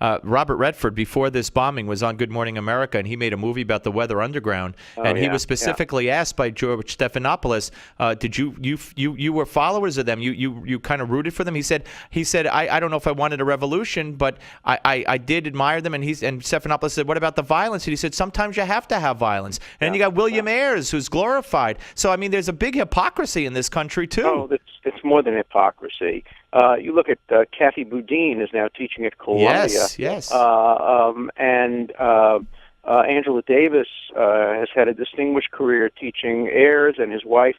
Robert Redford, before this bombing, was on Good Morning America, and he made a movie about the Weather Underground. He was specifically asked by George Stephanopoulos, "Did you were followers of them? You kind of rooted for them?" He said, I don't know if I wanted a revolution, but I did admire them. And Stephanopoulos said, "What about the violence?" And he said, "Sometimes you have to have violence." And then you got William Ayers, who's glorified. So I mean, there's a big hypocrisy in this country too. Oh, it's more than hypocrisy. You look at Kathy Boudin is now teaching at Columbia. Yes. And Angela Davis has had a distinguished career teaching Ayers and his wife.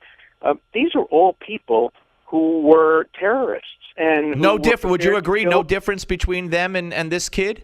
These are all people who were terrorists. And no difference. Would you agree? No difference between them and this kid?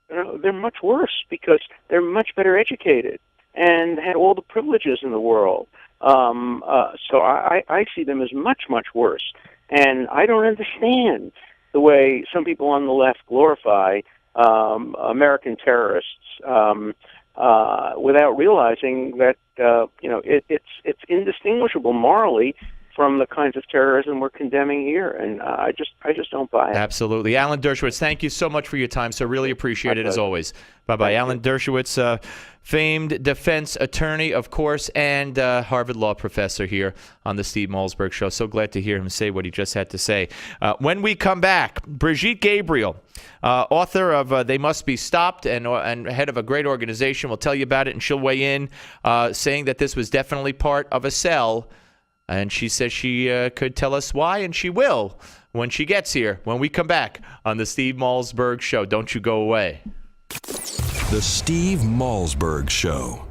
They're much worse because they're much better educated and had all the privileges in the world. So I see them as much, much worse. And I don't understand the way some people on the left glorify American terrorists without realizing that it's indistinguishable morally from the kinds of terrorism we're condemning here, and I just don't buy it. Absolutely. Alan Dershowitz, thank you so much for your time, so really appreciate it as always. Bye-bye. Alan Dershowitz, famed defense attorney, of course, and Harvard Law professor here on the Steve Malzberg Show. So glad to hear him say what he just had to say. When we come back, Brigitte Gabriel, author of They Must Be Stopped and head of a great organization, will tell you about it, and she'll weigh in saying that this was definitely part of a cell. And she says she could tell us why, and she will when she gets here, when we come back on the Steve Malzberg Show. Don't you go away. The Steve Malzberg Show.